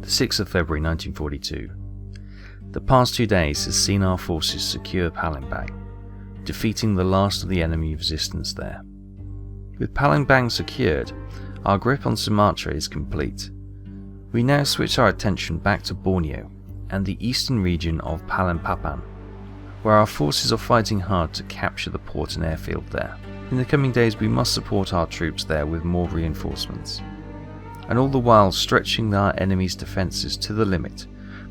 the 6th of February 1942. The past 2 days has seen our forces secure Palembang, defeating the last of the enemy resistance there. With Palembang secured, our grip on Sumatra is complete. We now switch our attention back to Borneo and the eastern region of Balikpapan, where our forces are fighting hard to capture the port and airfield there. In the coming days we must support our troops there with more reinforcements, and all the while stretching our enemy's defences to the limit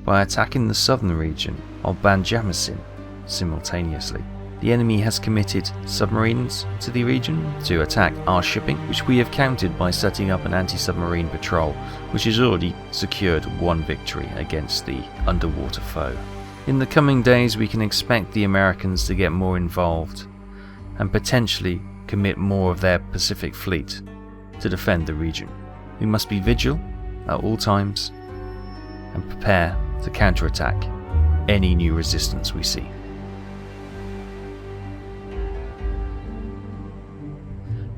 by attacking the southern region of Banjarmasin simultaneously. The enemy has committed submarines to the region to attack our shipping, which we have countered by setting up an anti-submarine patrol, which has already secured one victory against the underwater foe. In the coming days we can expect the Americans to get more involved and potentially commit more of their Pacific Fleet to defend the region. We must be vigilant at all times and prepare to counterattack any new resistance we see.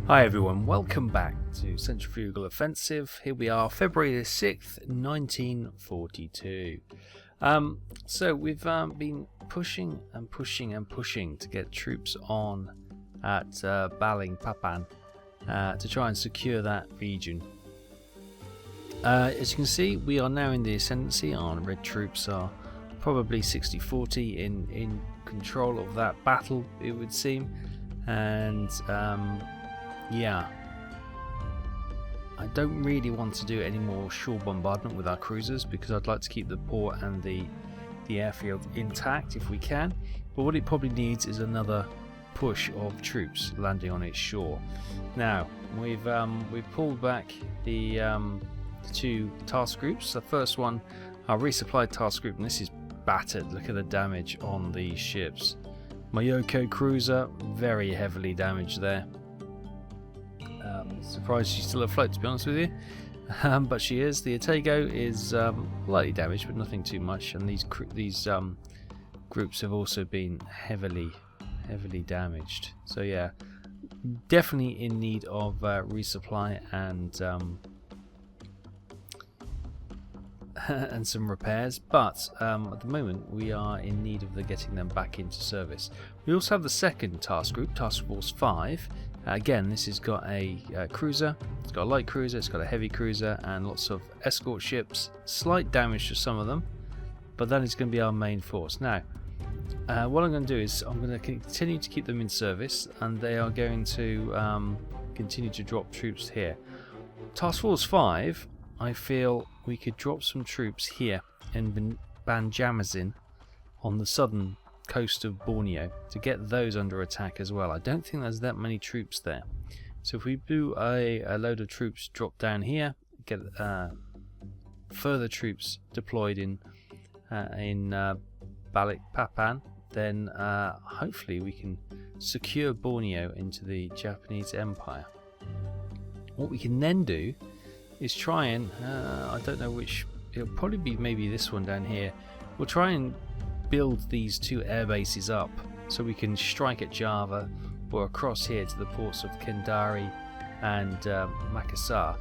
Hi everyone, welcome back to Centrifugal Offensive. Here we are, February the 6th, 1942. So we've been pushing to get troops on at Balikpapan to try and secure that region. As you can see, we are now in the ascendancy. Our red troops are probably 60-40 in control of that battle, it would seem. And yeah, I don't really want to do any more shore bombardment with our cruisers because I'd like to keep the port and the airfield intact if we can. But what it probably needs is another push of troops landing on its shore. Now we've pulled back the two task groups. The first one, our resupplied task group, and this is battered. Look at the damage on these ships. Mayoko cruiser, very heavily damaged there. Surprised she's still afloat, to be honest with you, but she is. The Otago is lightly damaged, but nothing too much, and these groups have also been heavily damaged. So yeah, definitely in need of resupply and some repairs, but at the moment we are in need of getting them back into service. We also have the second task group, Task Force 5. Again, this has got a cruiser, it's got a light cruiser, it's got a heavy cruiser, and lots of escort ships. Slight damage to some of them, but that is going to be our main force. Now, what I'm going to do is I'm going to continue to keep them in service, and they are going to continue to drop troops here. Task Force 5, I feel we could drop some troops here in Banjarmasin on the southern coast of Borneo to get those under attack as well. I don't think there's that many troops there, so if we do a load of troops drop down here, get further troops deployed in Balikpapan, then hopefully we can secure Borneo into the Japanese Empire. What we can then do is try and I don't know which, it'll probably be maybe this one down here. We'll try and build these two air bases up so we can strike at Java or across here to the ports of Kendari and Makassar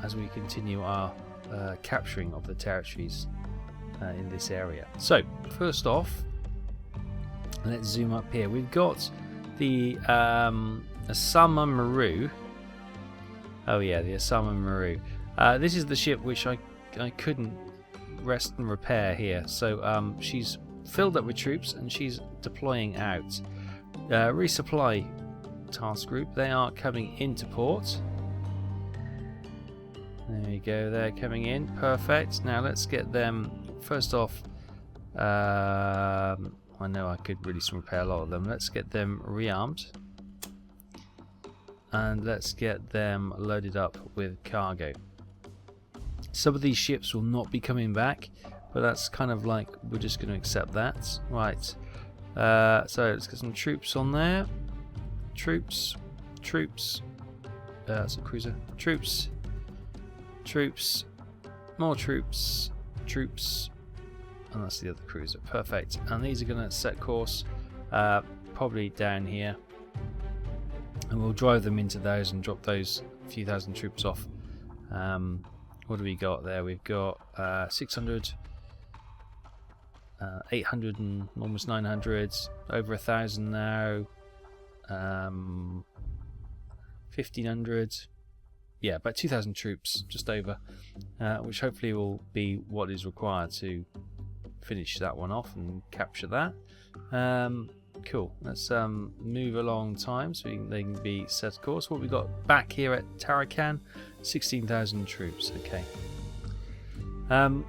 as we continue our capturing of the territories in this area. So first off, let's zoom up here. We've got the Asama Maru. Oh yeah, the Asama Maru. This is the ship which I couldn't rest and repair here, so she's filled up with troops and she's deploying out. Resupply task group, they are coming into port. There you go, they're coming in, perfect. Now let's get them first off. I know I could really repair a lot of them. Let's get them rearmed and let's get them loaded up with cargo. Some of these ships will not be coming back, but that's kind of like, we're just going to accept that. Right, so let's get some troops on there. Troops. That's a cruiser. Troops, more troops, and that's the other cruiser. Perfect. And these are going to set course probably down here, and we'll drive them into those and drop those few thousand troops off What do we got there? We've got 600, 800 and almost 900, over 1,000 now, 1,500, yeah, about 2,000 troops, just over, which hopefully will be what is required to finish that one off and capture that. Cool, let's move along time so they can be set course. What we got back here at Tarakan, 16,000 troops. Okay. Oh,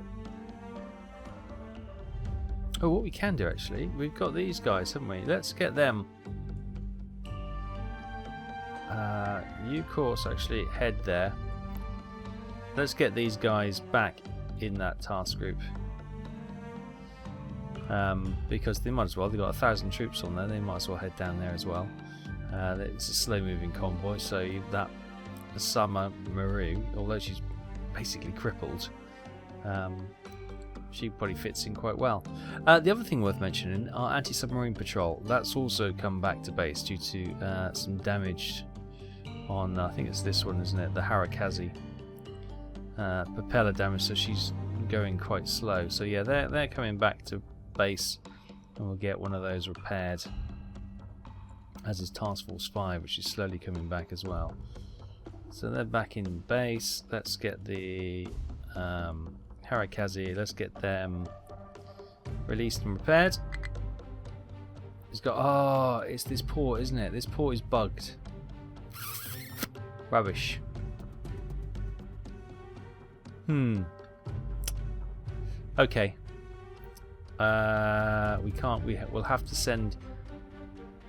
what we can do actually, we've got these guys, haven't we? Let's get them. You course actually head there. Let's get these guys back in that task group. Because they might as well, they've got 1,000 troops on there, they might as well head down there as well. It's a slow moving convoy, so that Sama Maru, although she's basically crippled, she probably fits in quite well. The other thing worth mentioning, our anti-submarine patrol, that's also come back to base due to some damage on, I think it's this one, isn't it, the Harakazi. Propeller damage, so she's going quite slow. So yeah, they're coming back to base, and we'll get one of those repaired, as is Task Force 5, which is slowly coming back as well. So they're back in base. Let's get the Harakazi, let's get them released and repaired. It's got, oh, it's this port, isn't it? This port is bugged. Rubbish. Okay. We can't. We'll have to send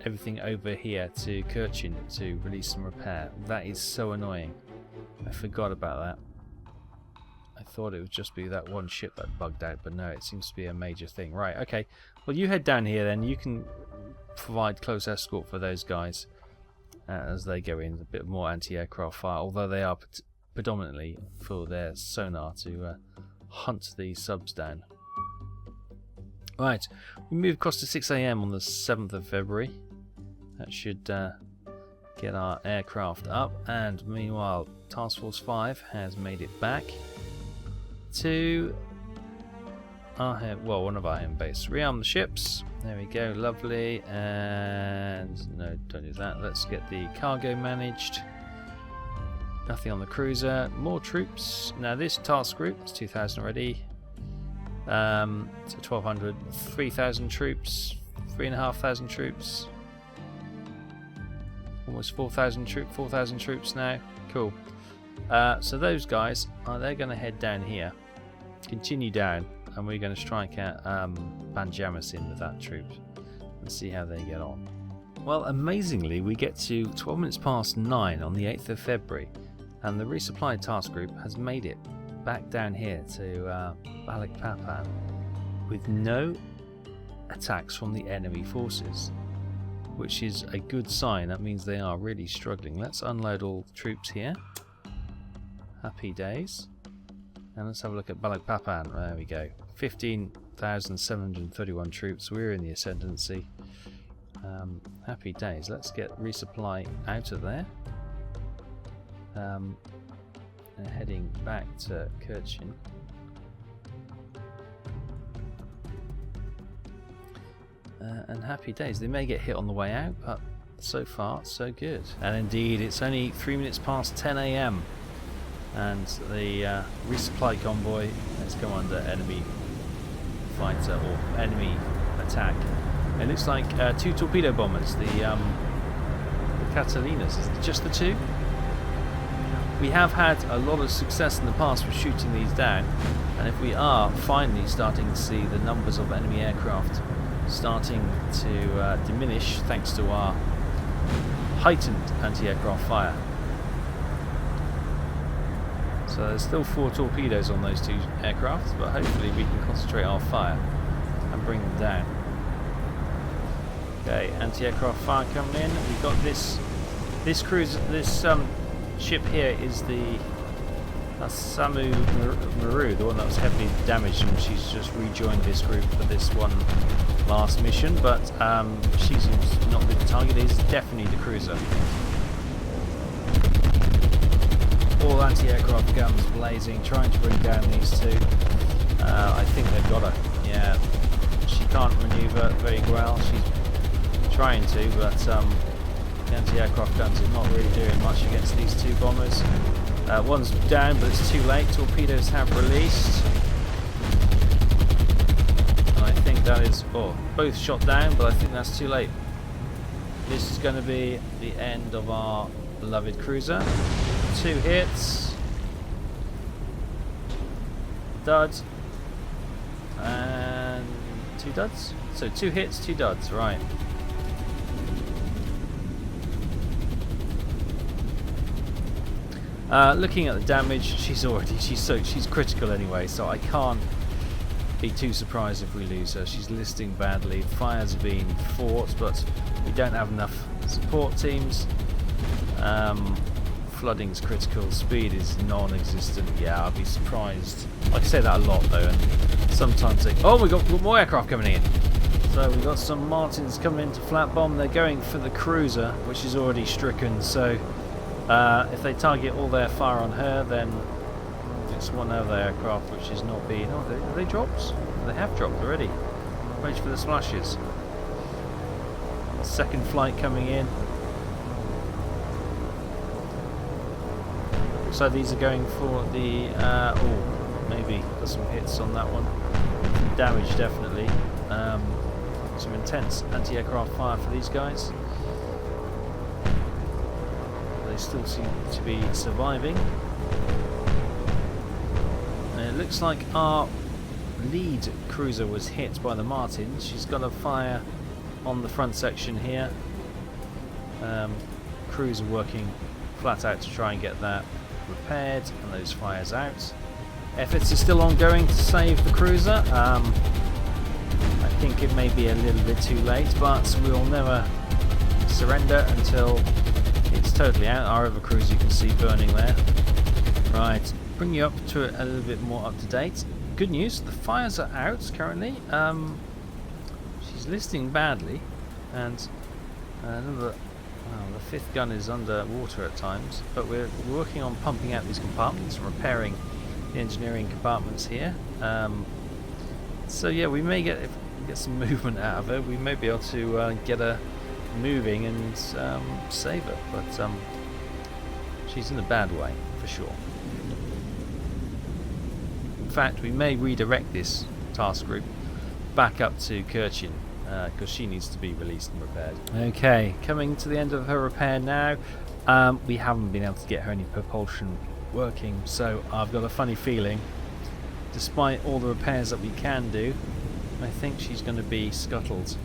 everything over here to Kirchin to release and repair. That is so annoying. I forgot about that. I thought it would just be that one ship that bugged out, but no, it seems to be a major thing. Right, okay. Well, you head down here then. You can provide close escort for those guys as they go in. A bit more anti-aircraft fire, although they are predominantly for their sonar to hunt these subs down. Right, we move across to 6 AM on the 7th of February. That should get our aircraft up, and meanwhile Task Force 5 has made it back to our one of our home base. Rearm the ships. There we go, lovely. And no, don't do that. Let's get the cargo managed. Nothing on the cruiser. More troops. Now this task group is 2,000 already. So 1,200, 3,000 troops, 3,500 troops. Almost 4,000 troops now. Cool. So those guys, they're going to head down here, continue down, and we're going to strike out Banjamas in with that troop and see how they get on. Well, amazingly, we get to 12 minutes past 9 on the 8th of February, and the resupply task group has made it back down here to Balikpapan with no attacks from the enemy forces, which is a good sign. That means they are really struggling. Let's unload all the troops here. Happy days. And let's have a look at Balikpapan. There we go. 15,731 troops. We're in the ascendancy. Happy days. Let's get resupply out of there. And heading back to Kirchin. And happy days. They may get hit on the way out, but so far so good. And indeed, it's only 3 minutes past 10 AM, and the resupply convoy has come under enemy fighter or enemy attack. It looks like 2 torpedo bombers, the Catalinas. Is it just the 2? We have had a lot of success in the past with shooting these down, and if we are finally starting to see the numbers of enemy aircraft starting to diminish thanks to our heightened anti-aircraft fire. So there's still 4 torpedoes on those 2 aircraft, but hopefully we can concentrate our fire and bring them down. Okay, anti-aircraft fire coming in. We've got this cruiser, this ship here is the Samu Maru, the one that was heavily damaged, and she's just rejoined this group for this one last mission, but she's not the target. It is definitely the cruiser. all anti-aircraft guns blazing, trying to bring down these two. I think they've got her. Yeah, she can't maneuver very well. She's trying to, but the anti-aircraft guns are not really doing much against these two bombers. One's down, but it's too late. Torpedoes have released. And I think that is... oh, both shot down, but I think that's too late. This is going to be the end of our beloved cruiser. 2 hits. Duds. And 2 duds? So 2 hits, 2 duds, right. Looking at the damage, she's critical anyway, so I can't be too surprised if we lose her. She's listing badly. Fires have been fought, but we don't have enough support teams. Flooding's critical. Speed is non-existent. Yeah, I'd be surprised. I say that a lot though, and sometimes they... oh, we got more aircraft coming in. So we've got some Martins coming in to flat bomb. They're going for the cruiser, which is already stricken. So if they target all their fire on her, then it's one other aircraft which is not being... oh, are they dropped? They have dropped already. Wait for the splashes. Second flight coming in. So these are going for the... oh, maybe got some hits on that one. Damage definitely. Some intense anti-aircraft fire for these guys. They still seem to be surviving. And it looks like our lead cruiser was hit by the Martins. She's got a fire on the front section here. Crews are working flat out to try and get that repaired and those fires out. Efforts are still ongoing to save the cruiser. I think it may be a little bit too late, but we'll never surrender until it's totally out. Our other cruiser you can see burning there. Right, bring you up to a little bit more up to date. Good news, the fires are out currently. She's listing badly, and the 5th gun is under water at times, but we're working on pumping out these compartments and repairing the engineering compartments here. So yeah, we may get, if we get some movement out of her, we may be able to get her moving and save her, but she's in a bad way for sure. In fact, we may redirect this task group back up to Kirchin, because she needs to be released and repaired. Okay, coming to the end of her repair now. We haven't been able to get her any propulsion working, so I've got a funny feeling, despite all the repairs that we can do, I think she's going to be scuttled.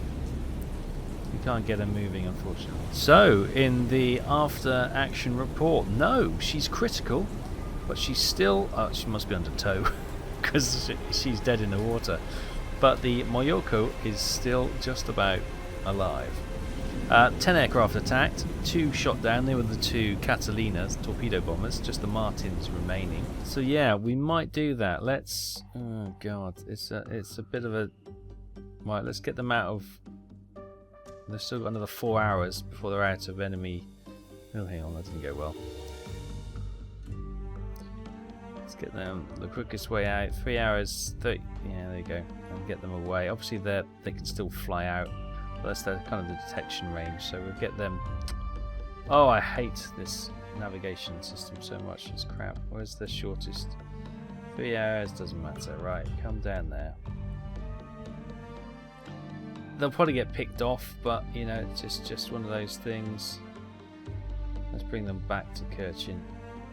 We can't get her moving, unfortunately. So, in the after action report, no, she's critical, but she's still... she must be under tow, because she's dead in the water. But the Moyoko is still just about alive. 10 aircraft attacked, 2 shot down. They were the 2 Catalinas, torpedo bombers, just the Martins remaining. So yeah, we might do that. Let's... oh god, it's a bit of a... right, let's get them out of... they've still got another 4 hours before they're out of enemy... oh, hang on, that didn't go well. Let's get them the quickest way out. 3 hours, 30... yeah, there you go. And get them away. Obviously, they can still fly out. But that's their kind of the detection range. So we'll get them... oh, I hate this navigation system so much. It's crap. Where's the shortest? 3 hours, doesn't matter. Right, come down there. They'll probably get picked off, but, you know, it's just one of those things. Let's bring them back to Kirchin.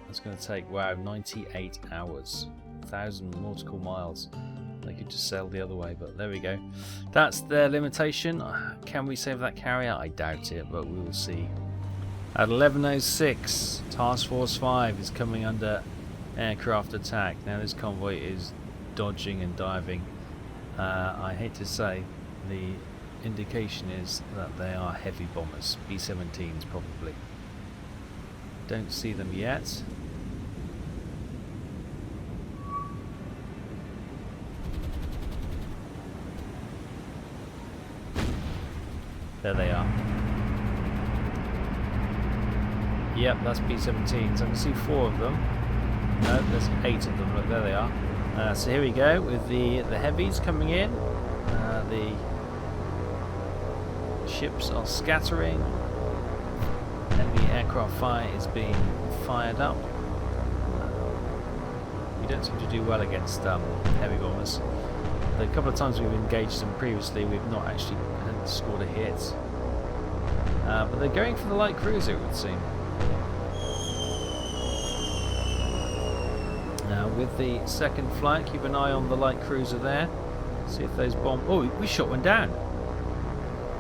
It's going to take, wow, 98 hours. 1,000 nautical miles. They could just sail the other way, but there we go. That's their limitation. Can we save that carrier? I doubt it, but we will see. At 11:06, Task Force 5 is coming under aircraft attack. Now this convoy is dodging and diving. I hate to say, the indication is that they are heavy bombers. B-17s probably. Don't see them yet. There they are. Yep, that's B-17s. I can see 4 of them. No, there's 8 of them. Look, there they are. So here we go with the heavies coming in. The ships are scattering. Enemy aircraft fire is being fired up. We don't seem to do well against heavy bombers. The couple of times we've engaged them previously, we've not actually scored a hit. But they're going for the light cruiser, it would seem. Now with the second flight, keep an eye on the light cruiser there. See if those bombs... Oh, we shot one down.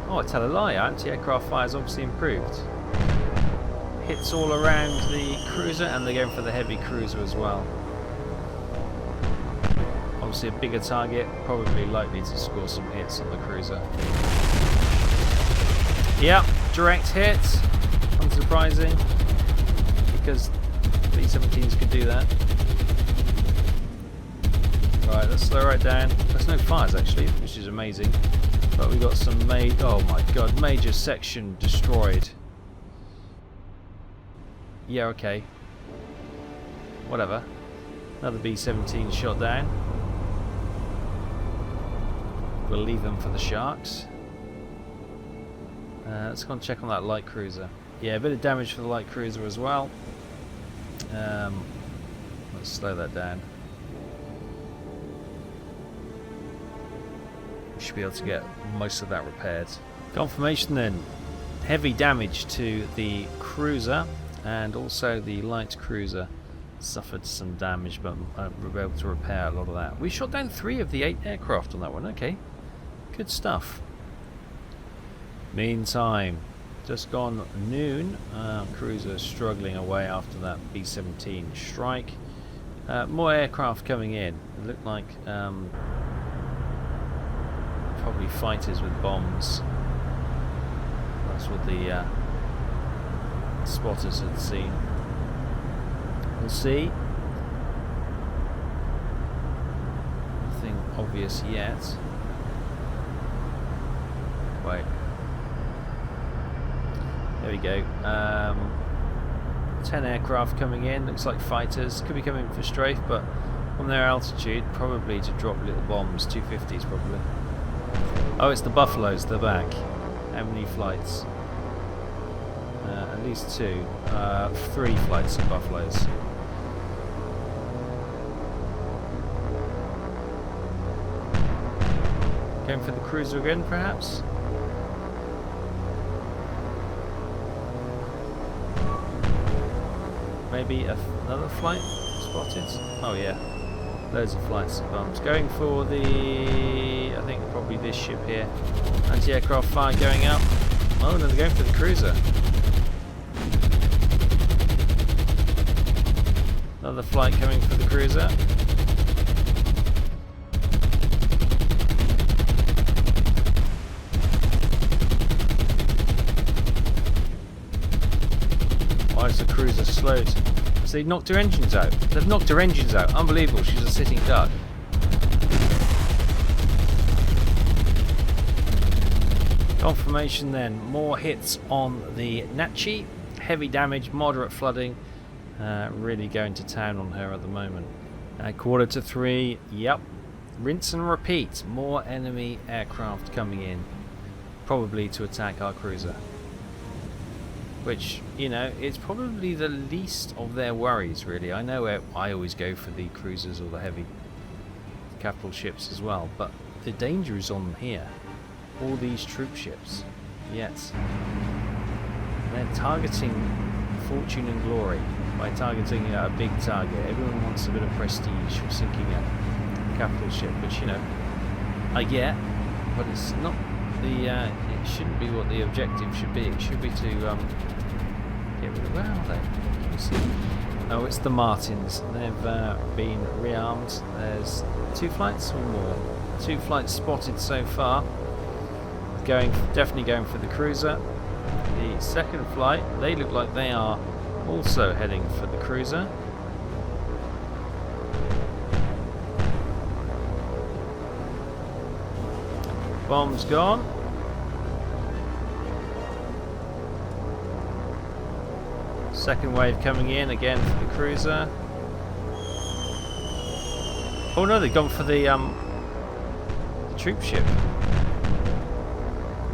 Oh, I tell a lie, anti-aircraft fire's obviously improved. Hits all around the cruiser, and they're going for the heavy cruiser as well. Obviously a bigger target, probably likely to score some hits on the cruiser. Yep, direct hit. Unsurprising, because B-17s could do that. Right, let's slow right down. There's no fires actually, which is amazing. But we got some oh my god, major section destroyed. Yeah, okay. Whatever. Another B-17 shot down. We'll leave them for the sharks. Let's go and check on that light cruiser. Yeah, a bit of damage for the light cruiser as well. Let's slow that down. We should be able to get most of that repaired. Confirmation then. Heavy damage to the cruiser, and also the light cruiser suffered some damage, but we were able to repair a lot of that. We shot down 3 of the 8 aircraft on that one. Okay, good stuff. Meantime, just gone noon. Cruiser struggling away after that B-17 strike. More aircraft coming in. It looked like probably fighters with bombs. That's what the spotters had seen. We'll see. Nothing obvious yet. Wait. There we go. 10 aircraft coming in. Looks like fighters. Could be coming for strafe, but on their altitude, probably to drop little bombs. 250s probably. Oh, it's the Buffaloes. They're back. How many flights? At least 2. 3 flights of Buffaloes. Going for the cruiser again, perhaps? Maybe another flight spotted? Oh yeah, loads of flights of bombs. Going for the... I think probably this ship here. Anti-aircraft fire going up. Oh no, they're going for the cruiser. Another flight coming for the cruiser. Why is the cruiser slowed? So they knocked her engines out. They've knocked her engines out. Unbelievable. She's a sitting duck. Confirmation then. More hits on the Nachi. Heavy damage, moderate flooding. Really going to town on her at the moment. 2:45. Yep. Rinse and repeat. More enemy aircraft coming in. Probably to attack our cruiser. Which, you know, it's probably the least of their worries, really. I know I always go for the cruisers or the heavy capital ships as well, but the danger is on here. All these troop ships. Yet, they're targeting fortune and glory by targeting a big target. Everyone wants a bit of prestige for sinking a capital ship, which, you know, I get, but it's not the... it shouldn't be what the objective should be. It should be to... get rid of... Where are they? Can you see? Oh, it's the Martins. They've been rearmed. There's 2 flights or more. 2 flights spotted so far. Definitely going for the cruiser. The second flight, they look like they are also heading for the cruiser. Bombs gone. Second wave coming in again for the cruiser. Oh no, they've gone for the troop ship.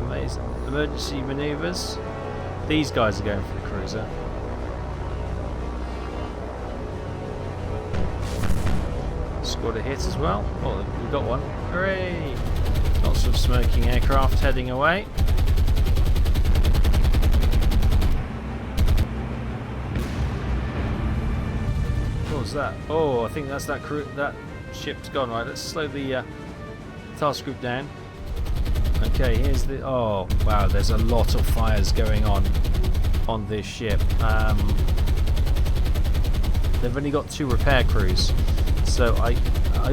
Amazing. Emergency maneuvers. These guys are going for the cruiser. Scored a hit as well. Oh, we got one. Hooray! Lots of smoking aircraft heading away. What was that? Oh, I think that's that crew. That ship's gone. Right, let's slow the task group down. Okay, here's the. Oh, wow! There's a lot of fires going on this ship. They've only got 2 repair crews, so I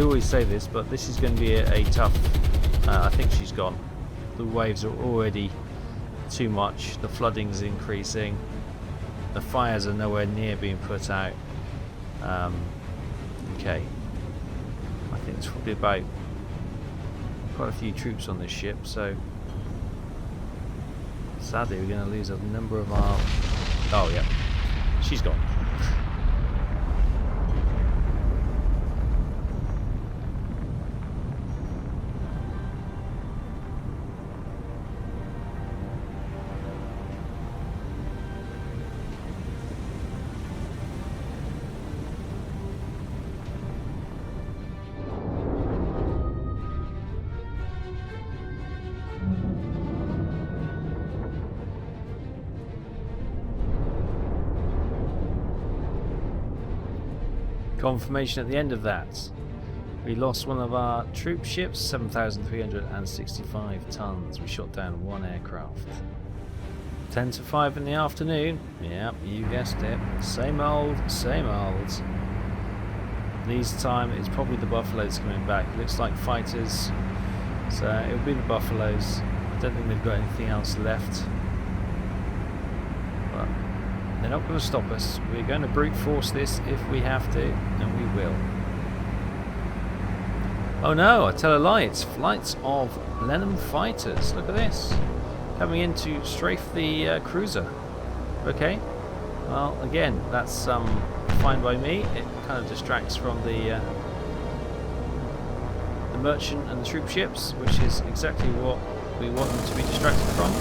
always say this, but this is going to be a tough. I think she's gone. The waves are already too much. The flooding's increasing. The fires are nowhere near being put out. Okay. I think there's probably about quite a few troops on this ship, so sadly we're going to lose a number of our... Oh yeah, she's gone. Confirmation at the end of that. We lost one of our troop ships, 7,365 tons. We shot down 1 aircraft. 10 to 5 in the afternoon. Yep, you guessed it. Same old, same old. This time it's probably the Buffaloes coming back. Looks like fighters. So it'll be the Buffaloes. I don't think they've got anything else left. But they're not going to stop us. We're going to brute force this if we have to, and we will. Oh no, I tell a lie, it's flights of Blenheim fighters. Look at this. Coming in to strafe the cruiser. Okay. Well, again, that's fine by me. It kind of distracts from the merchant and the troop ships, which is exactly what we want them to be distracted from.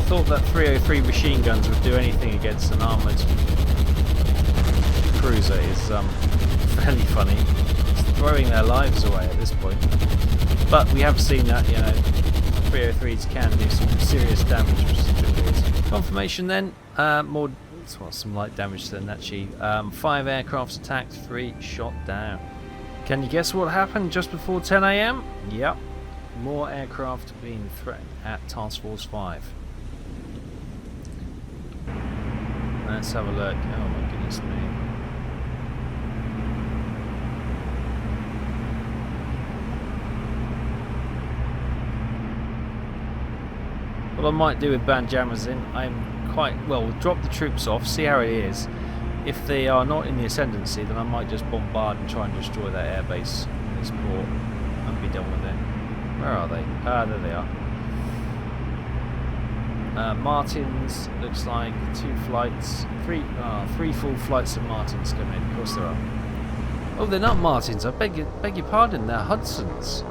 Thought that 303 machine guns would do anything against an armoured cruiser is fairly funny. It's throwing their lives away at this point. But we have seen that, you know, 303s can do some serious damage, which is good. Confirmation then, more, well, some light damage to the Nachi. 5 aircrafts attacked, 3 shot down. Can you guess what happened just before 10 AM? Yep, more aircraft being threatened at Task Force 5. Let's have a look. Oh my goodness me. What I might do with band jammers in, I'm quite, well, we'll drop the troops off, see how it is. If they are not in the ascendancy, then I might just bombard and try and destroy that airbase in this port and be done with it. Where are they? Ah, there they are. Martins, looks like 2 flights, 3 full flights of Martins coming in. Of course there are. Oh, they're not Martins. I beg your pardon. They're Hudsons.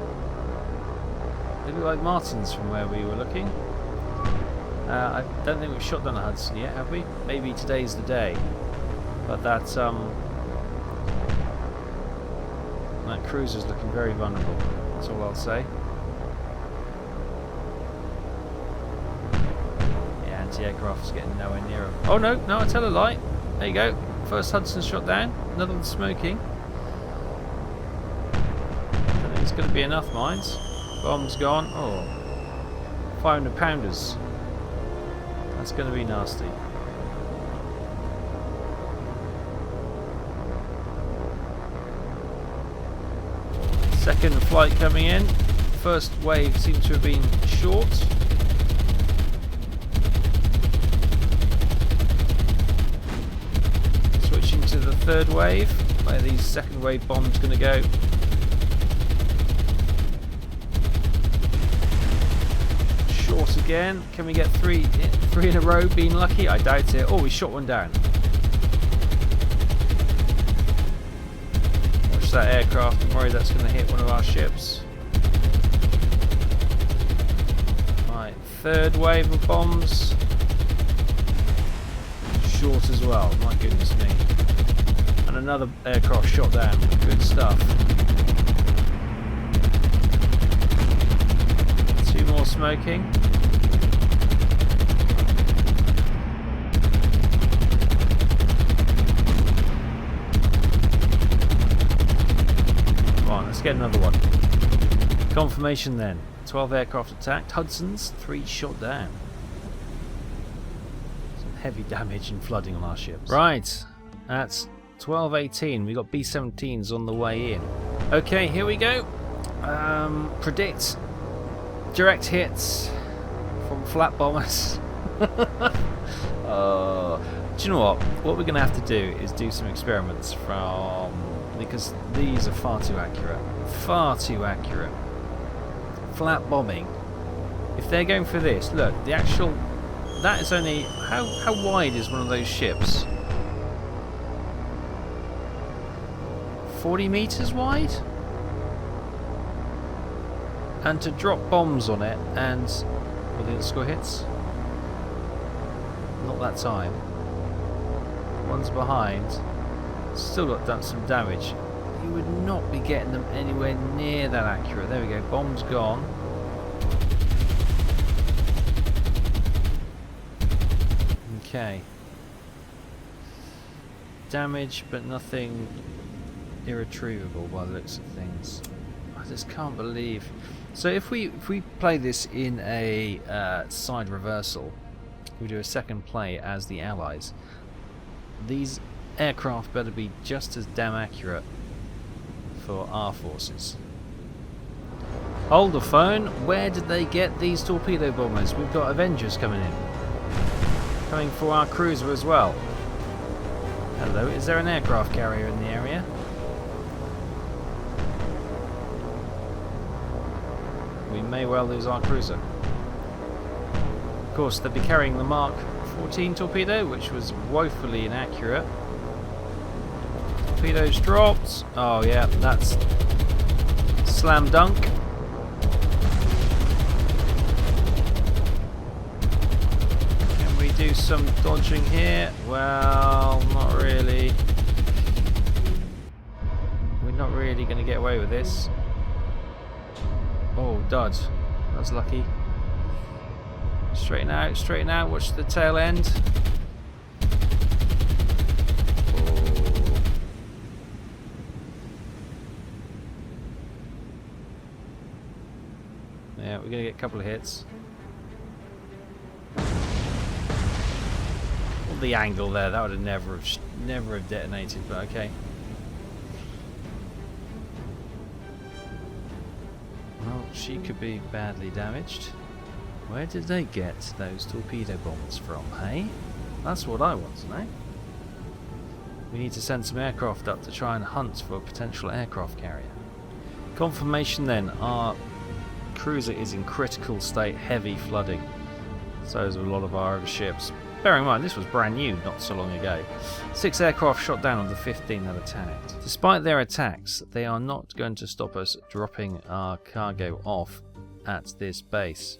They look like Martins from where we were looking. I don't think we've shot down a Hudson yet, have we? Maybe today's the day. But that cruiser's looking very vulnerable. That's all I'll say. Anti-aircraft's getting nowhere near them. Oh no, I tell a lie. There you go. First Hudson shot down. Another one smoking. I don't think it's going to be enough mines. Bomb's gone. Oh, 500 pounders. That's going to be nasty. Second flight coming in. First wave seems to have been short. Switching to the third wave. Where these second wave bombs going to go. force again. Can we get three in a row? Being lucky? I doubt it. Oh, we shot one down. Watch that aircraft. I'm worried that's going to hit one of our ships. Right, third wave of bombs. Short as well. My goodness me. And another aircraft shot down. Good stuff. Two more smoking. Right, let's get another one. Confirmation then. 12 aircraft attacked. Hudson's 3 shot down. Some heavy damage and flooding on our ships. Right, that's 12:18. We got B-17s on the way in. Okay, here we go. Predict direct hits from flat bombers. Do you know what? What we're going to have to do is do some experiments because these are far too accurate. Far too accurate. Flat bombing. If they're going for this, look, the actual... That is only... How wide is one of those ships? 40 meters wide? And to drop bombs on it and... Will the score hits? Not that time. One's behind. Still got done some damage. You would not be getting them anywhere near that accurate. There we go. Bomb's gone. Okay. Damage, but nothing irretrievable by the looks of things. I just can't believe. So if we play this in a side reversal, we do a second play as the Allies. These aircraft better be just as damn accurate for our forces. Hold the phone. Where did they get these torpedo bombers? We've got Avengers coming in. Coming for our cruiser as well. Hello, is there an aircraft carrier in the area? We may well lose our cruiser. Of course, they'll be carrying the Mark 14 torpedo, which was woefully inaccurate. Torpedoes dropped. Oh yeah, that's slam dunk. Can we do some dodging here? Well, not really. We're not really going to get away with this. Oh, dodge. That's lucky. Straighten out, watch the tail end. Oh. Yeah, we're going to get a couple of hits. Well, the angle there, that would have never have detonated, but okay. Well, she could be badly damaged. Where did they get those torpedo bombs from, hey? That's what I want to know. We need to send some aircraft up to try and hunt for a potential aircraft carrier. Confirmation then, our cruiser is in critical state, heavy flooding. So is a lot of our other ships. Bear in mind, this was brand new not so long ago. 6 aircraft shot down of the 15 that attacked. Despite their attacks, they are not going to stop us dropping our cargo off at this base.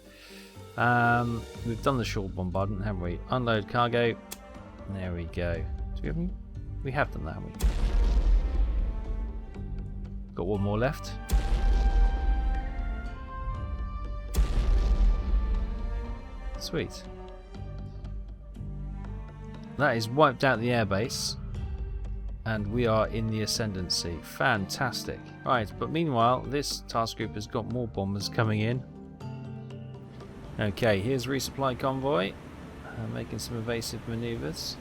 We've done the short bombardment, haven't we? Unload cargo. There we go. Do we have any? We have done that, haven't we? Got one more left. Sweet. That is wiped out the airbase, and we are in the ascendancy. Fantastic. Right, but meanwhile, this task group has got more bombers coming in. Okay, here's resupply convoy, making some evasive maneuvers.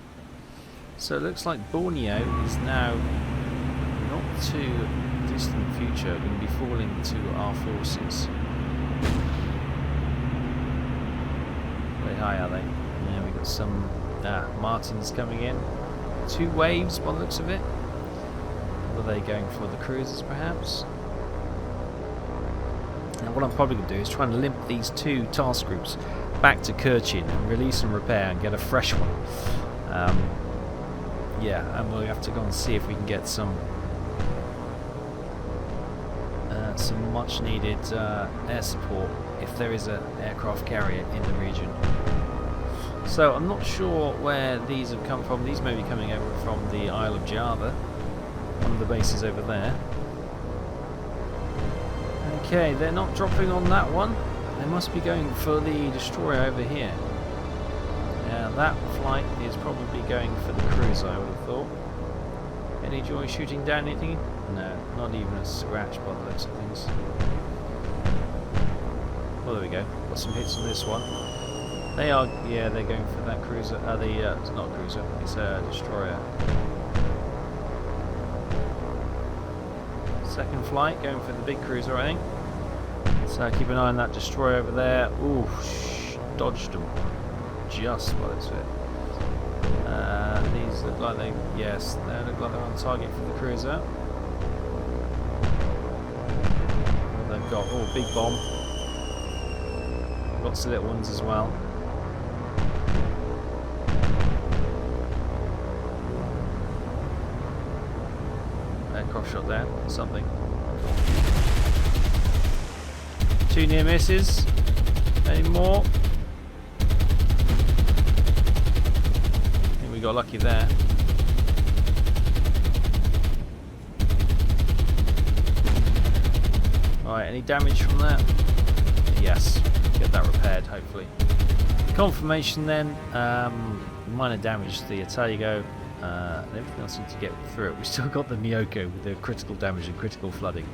So it looks like Borneo is now, not too distant future, going to be falling to our forces. Very high, are they? Yeah, we've got some Martins coming in. 2 waves by the looks of it. Are they going for the cruisers perhaps? Now what I'm probably going to do is try and limp these 2 task groups back to Kirchin and release and repair and get a fresh one. Yeah, and we'll have to go and see if we can get some much needed air support if there is an aircraft carrier in the region. So I'm not sure where these have come from. These may be coming over from the Isle of Java, one of the bases over there. Okay, they're not dropping on that one. They must be going for the destroyer over here. Yeah, that flight is probably going for the cruiser, I would have thought. Any joy shooting down anything? No, not even a scratch by the looks of things. Well, there we go. Got some hits on this one. They are, yeah, they're going for that cruiser. It's not a cruiser, it's a destroyer. Second flight, going for the big cruiser, I think. So keep an eye on that destroyer over there. Ooh, dodged them just by this bit. These look like they look like they're on target for the cruiser. They've got big bomb. Lots of little ones as well. Aircraft shot there, something. 2 near misses. Any more? I think we got lucky there. Alright, any damage from that? Yes. Get that repaired, hopefully. Confirmation then. Minor damage to the Italigo. And everything else seems to get through it. We still got the Myoko with the critical damage and critical flooding.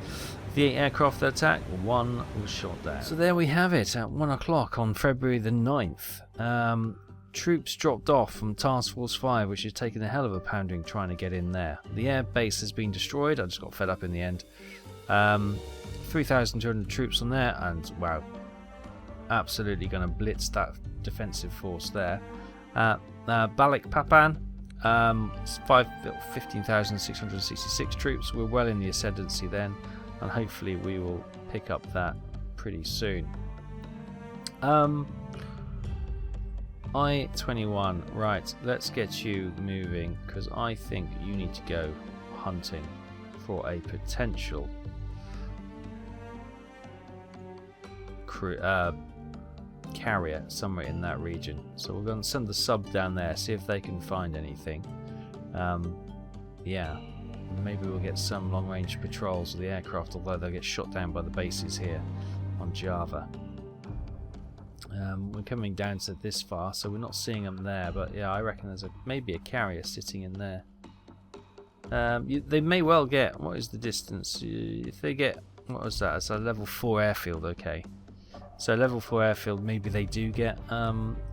The 8 aircraft that attacked, 1 was shot down. So there we have it at 1 o'clock on February the 9th. Troops dropped off from Task Force 5, which has taken a hell of a pounding trying to get in there. The air base has been destroyed. I just got fed up in the end. 3,200 troops on there, and wow, absolutely going to blitz that defensive force there. Balikpapan, 15,666 troops. We're well in the ascendancy then, and hopefully we will pick up that pretty soon. I-21, right, let's get you moving, because I think you need to go hunting for a potential carrier somewhere in that region. So we're going to send the sub down there, see if they can find anything. Yeah, maybe we'll get some long-range patrols of the aircraft, although they'll get shot down by the bases here on Java. We're coming down to this far, so we're not seeing them there, but yeah, I reckon there's maybe a carrier sitting in there. They may well get, what is the distance? If they get, what was that? It's a level 4 airfield, okay. So level 4 airfield, maybe they do get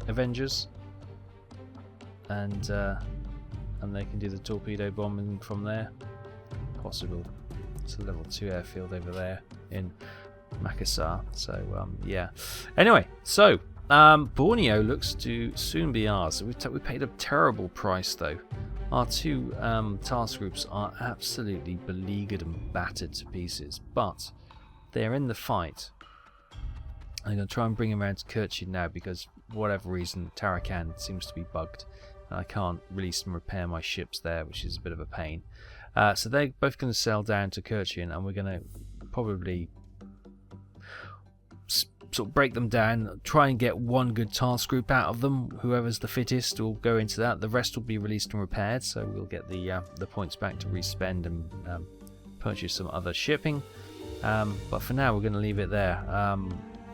Avengers, and they can do the torpedo bombing from there. Possible. It's a level 2 airfield over there in Makassar. So yeah. Anyway, so Borneo looks to soon be ours. We paid a terrible price though. Our 2 task groups are absolutely beleaguered and battered to pieces, but they're in the fight. I'm going to try and bring him around to Kirchin now because, for whatever reason, Tarakan seems to be bugged. And I can't release and repair my ships there, which is a bit of a pain. So they're both going to sail down to Kirchin, and we're going to probably sort of break them down, try and get one good task group out of them. Whoever's the fittest will go into that. The rest will be released and repaired, so we'll get the points back to respend and purchase some other shipping. But for now, we're going to leave it there.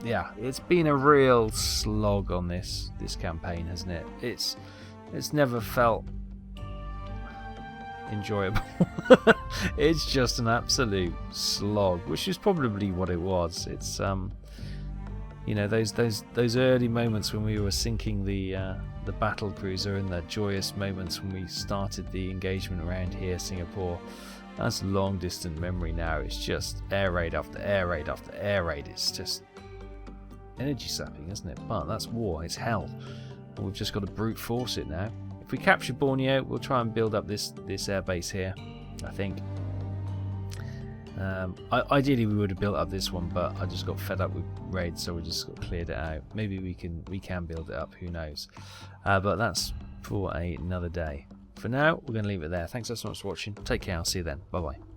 Yeah, it's been a real slog on this campaign, hasn't it? It's never felt enjoyable. It's just an absolute slog, which is probably what it was. It's you know, those early moments when we were sinking the battle cruiser, and the joyous moments when we started the engagement around here, Singapore. That's long distant memory now. It's just air raid after air raid after air raid. It's just energy sapping, isn't it? But that's war, it's hell, and we've just got to brute force it now. If we capture Borneo, we'll try and build up this air base here, I think. Ideally we would have built up this one, but I just got fed up with raids, so we just got cleared it out. Maybe we can build it up, who knows. But that's for another day. For now, we're going to leave it there. Thanks so much for watching. Take care, I'll see you then. Bye bye.